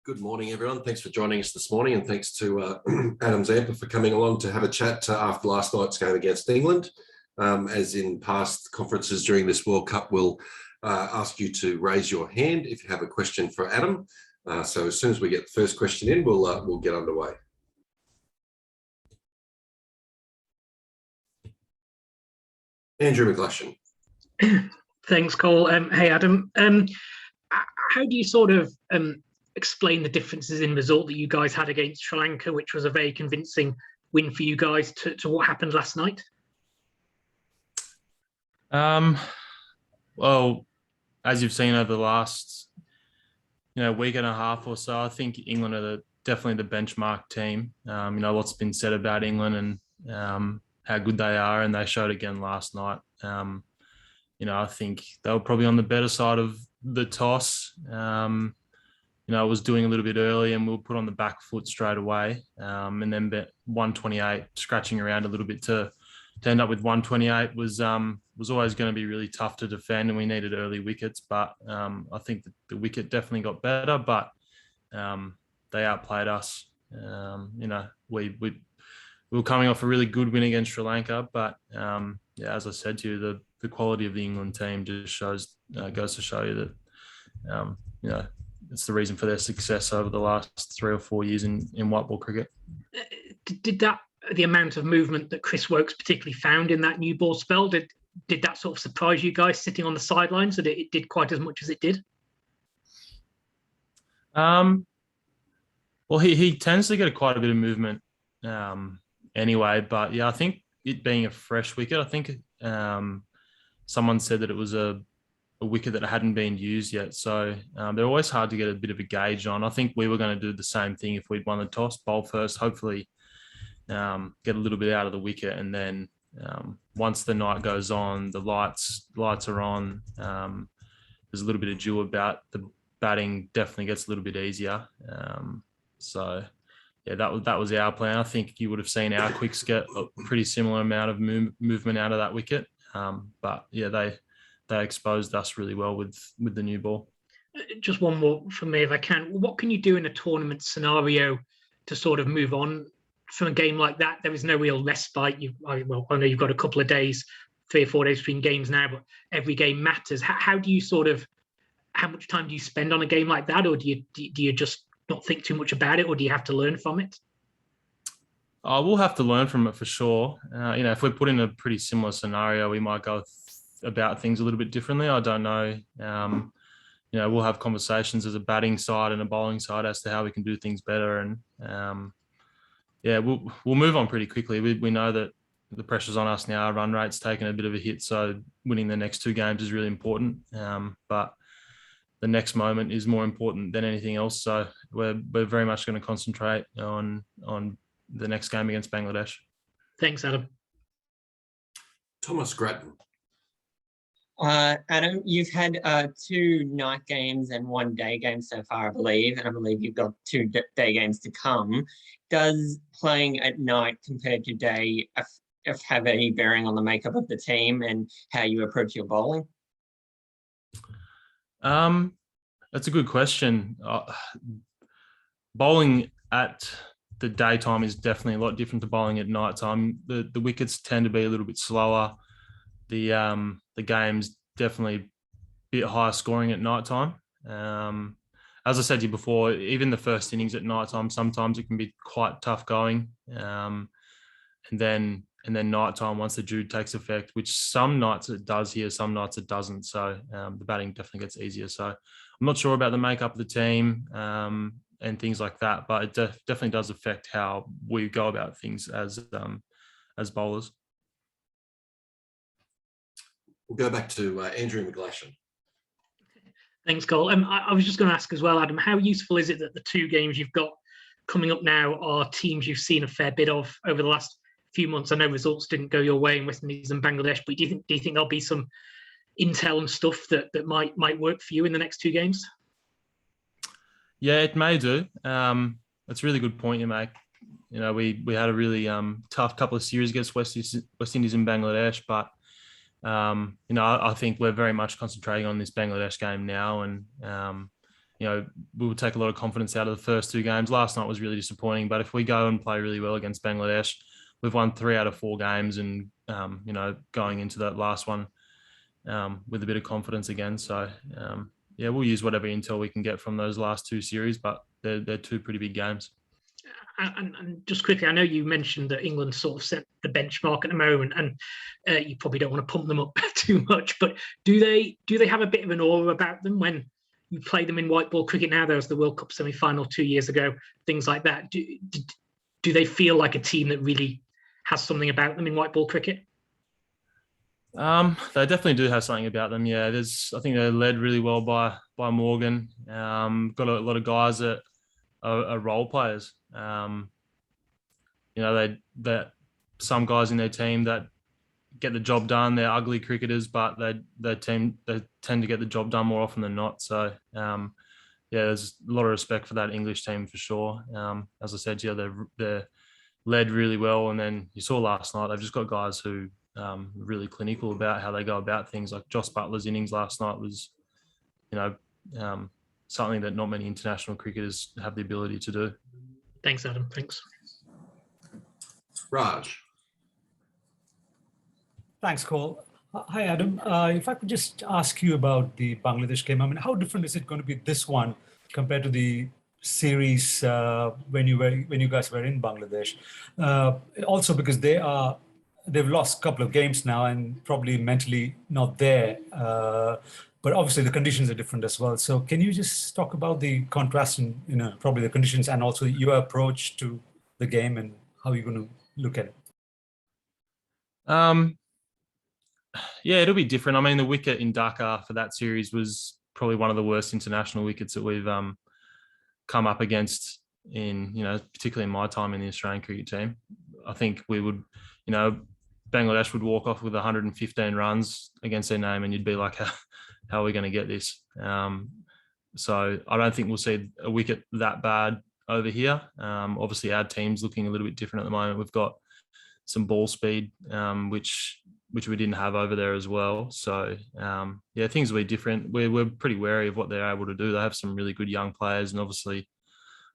Good morning, everyone. Thanks for joining us this morning, and thanks to Adam Zampa for coming along to have a chat after last night's game against England. As in past conferences during this World Cup, we'll ask you to raise your hand if you have a question for Adam. So as soon as we get the first question in, we'll get underway. Andrew McGlashan. Thanks, Cole. Hey, Adam. How do you sort of explain the differences in result that you guys had against Sri Lanka, which was a very convincing win for you guys, to what happened last night? Well, as you've seen over the last week and a half or so, I think England are definitely the benchmark team. What's been said about England and how good they are, and they showed again last night. I think they were probably on the better side of the toss. I was doing a little bit early and we were put on the back foot straight away. And then 128, scratching around a little bit to end up with 128 was always going to be really tough to defend, and we needed early wickets. But I think the wicket definitely got better, but they outplayed us. We were coming off a really good win against Sri Lanka, but as I said to you, the quality of the England team just goes to show you that it's the reason for their success over the last 3 or 4 years in white ball cricket. Did the amount of movement that Chris Woakes particularly found in that new ball spell, did that sort of surprise you guys sitting on the sidelines, that it did quite as much as it did? Well, he tends to get quite a bit of movement anyway, but yeah, I think it being a fresh wicket, I think someone said that it was a wicket that hadn't been used yet. So they're always hard to get a bit of a gauge on. I think we were going to do the same thing if we'd won the toss, bowl first, hopefully get a little bit out of the wicket. And then once the night goes on, the lights are on, there's a little bit of dew about, the batting definitely gets a little bit easier. So yeah, that was our plan. I think you would have seen our quicks get a pretty similar amount of movement out of that wicket. But yeah, they exposed us really well with the new ball. Just one more from me, if I can. What can you do in a tournament scenario to sort of move on from a game like that? There is no real respite. I know you've got a couple of days, 3 or 4 days between games now, but every game matters. How do you how much time do you spend on a game like that? Or do you just not think too much about it, or do you have to learn from it? We'll have to learn from it for sure. If we're put in a pretty similar scenario, we might go about things a little bit differently. I don't know. We'll have conversations as a batting side and a bowling side as to how we can do things better. And we'll move on pretty quickly. We know that the pressure's on us now. Our run rate's taken a bit of a hit, so winning the next 2 games is really important. But the next moment is more important than anything else. So we're very much going to concentrate on the next game against Bangladesh. Thanks, Adam. Thomas Grattan. Adam, you've had 2 night games and 1 day game so far, I believe, and I believe you've got 2 day games to come. Does playing at night compared to day have any bearing on the makeup of the team and how you approach your bowling? That's a good question. Bowling at the daytime is definitely a lot different to bowling at night time. The wickets tend to be a little bit slower. The game's definitely a bit higher scoring at night time. As I said to you before, even the first innings at night time, sometimes it can be quite tough going. And then night time, once the dew takes effect, which some nights it does here, some nights it doesn't. So the batting definitely gets easier. So I'm not sure about the makeup of the team and things like that, but it definitely does affect how we go about things as bowlers. We'll go back to Andrew McGlashan. Thanks, Cole. I was just going to ask as well, Adam, how useful is it that the 2 games you've got coming up now are teams you've seen a fair bit of over the last few months? I know results didn't go your way in West Indies and Bangladesh, but do you think there'll be some intel and stuff that might work for you in the next 2 games? Yeah, it may do. That's a really good point you make. We had a really tough couple of series against West Indies and Bangladesh, but I think we're very much concentrating on this Bangladesh game now, and we will take a lot of confidence out of the first two games. Last night was really disappointing, but if we go and play really well against Bangladesh, we've won 3 out of 4 games, and going into that last one with a bit of confidence again. So we'll use whatever intel we can get from those last 2 series, but they're 2 pretty big games. And just quickly, I know you mentioned that England sort of set the benchmark at the moment, and you probably don't want to pump them up too much, but do they have a bit of an aura about them when you play them in white ball cricket now? There was the World Cup semi-final 2 years ago, things like that. Do they feel like a team that really has something about them in white ball cricket? They definitely do have something about them. Yeah, I think they're led really well by Morgan. Got a lot of guys that are role players. That some guys in their team that get the job done. They're ugly cricketers, but they tend to get the job done more often than not. So there's a lot of respect for that English team for sure. As I said, they're led really well, and then you saw last night they've just got guys who really clinical about how they go about things. Like Joss Butler's innings last night was, something that not many international cricketers have the ability to do. Thanks, Adam. Thanks. Raj. Thanks, Cole. Hi, Adam. If I could just ask you about the Bangladesh game. I mean, how different is it going to be this one compared to the series when you guys were in Bangladesh? Also, because they've lost a couple of games now and probably mentally not there. But obviously the conditions are different as well. So can you just talk about the contrast in, probably the conditions and also your approach to the game and how you're going to look at it? It'll be different. I mean, the wicket in Dhaka for that series was probably one of the worst international wickets that we've come up against in, particularly in my time in the Australian cricket team. I think we would, Bangladesh would walk off with 115 runs against their name, and you'd be like, how are we going to get this? So I don't think we'll see a wicket that bad over here. Obviously, our team's looking a little bit different at the moment. We've got some ball speed, which we didn't have over there as well. So, things will be different. We're pretty wary of what they're able to do. They have some really good young players and obviously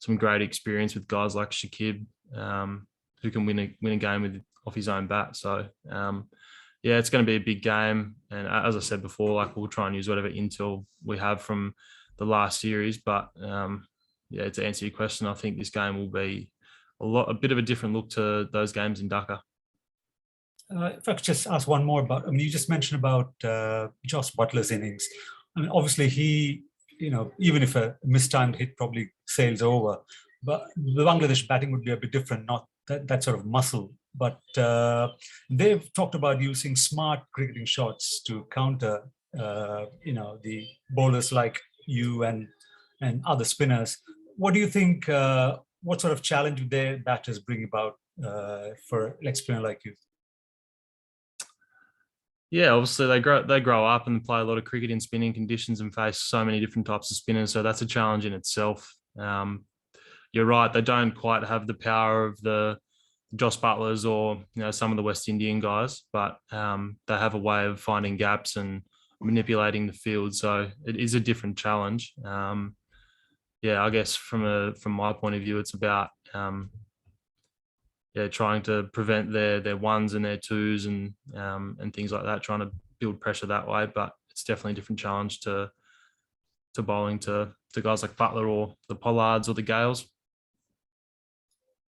some great experience with guys like Shakib, who can win a game off his own bat. So, it's going to be a big game. And as I said before, we'll try and use whatever intel we have from the last series. But, to answer your question, I think this game will be a bit of a different look to those games in Dhaka. If I could just ask one more about, you just mentioned about Joss Butler's innings. I mean, obviously he, even if a mistimed hit probably sails over, but the Bangladesh batting would be a bit different, not that sort of muscle. But they've talked about using smart cricketing shots to counter, the bowlers like you and other spinners. What do you think? What sort of challenge would their batters bring about for an spinner like you? Yeah, obviously they grow up and play a lot of cricket in spinning conditions and face so many different types of spinners. So that's a challenge in itself. You're right; they don't quite have the power of the Joss Butlers or some of the West Indian guys, but they have a way of finding gaps and manipulating the field. So it is a different challenge. I guess from my point of view, it's about trying to prevent their ones and their twos and things like that, trying to build pressure that way. But it's definitely a different challenge to bowling to guys like Butler or the Pollards or the Gales.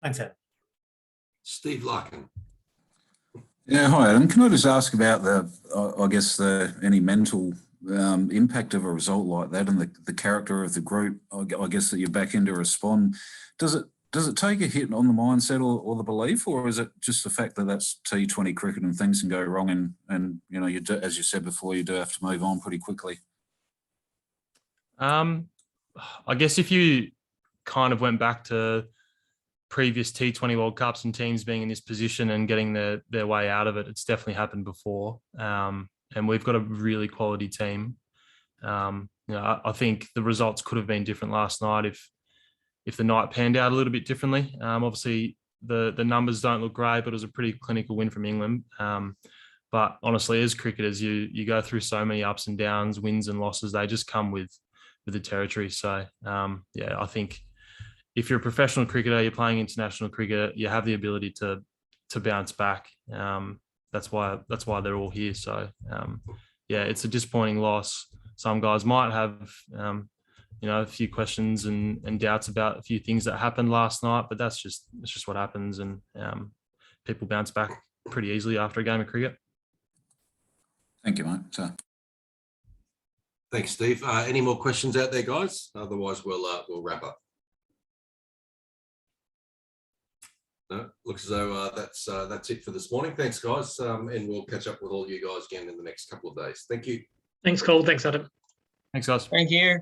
Thanks, Ed. Steve Larkin. Yeah, hi Adam. Can I just ask about any mental impact of a result like that and the character of the group? I guess that you're back in to respond. Does it take a hit on the mindset or the belief, or is it just the fact that that's T20 cricket and things can go wrong and you do, as you said before, you do have to move on pretty quickly? I guess if you kind of went back to previous T20 World Cups and teams being in this position and getting their way out of it, it's definitely happened before. And we've got a really quality team. I think the results could have been different last night if the night panned out a little bit differently. Obviously, the numbers don't look great, but it was a pretty clinical win from England. But honestly, as cricketers, you go through so many ups and downs, wins and losses. They just come with the territory. So yeah, I think if you're a professional cricketer, you're playing international cricket, you have the ability to bounce back. That's why they're all here. So yeah, it's a disappointing loss. Some guys might have a few questions and doubts about a few things that happened last night, but that's just what happens, and people bounce back pretty easily after a game of cricket. Thank you, mate. Thanks, Steve. Any more questions out there, guys? Otherwise, we'll wrap up. No, looks as though that's it for this morning. Thanks, guys, and we'll catch up with all you guys again in the next couple of days. Thank you. Thanks, Cole. Thanks, Adam. Thanks, guys. Thank you.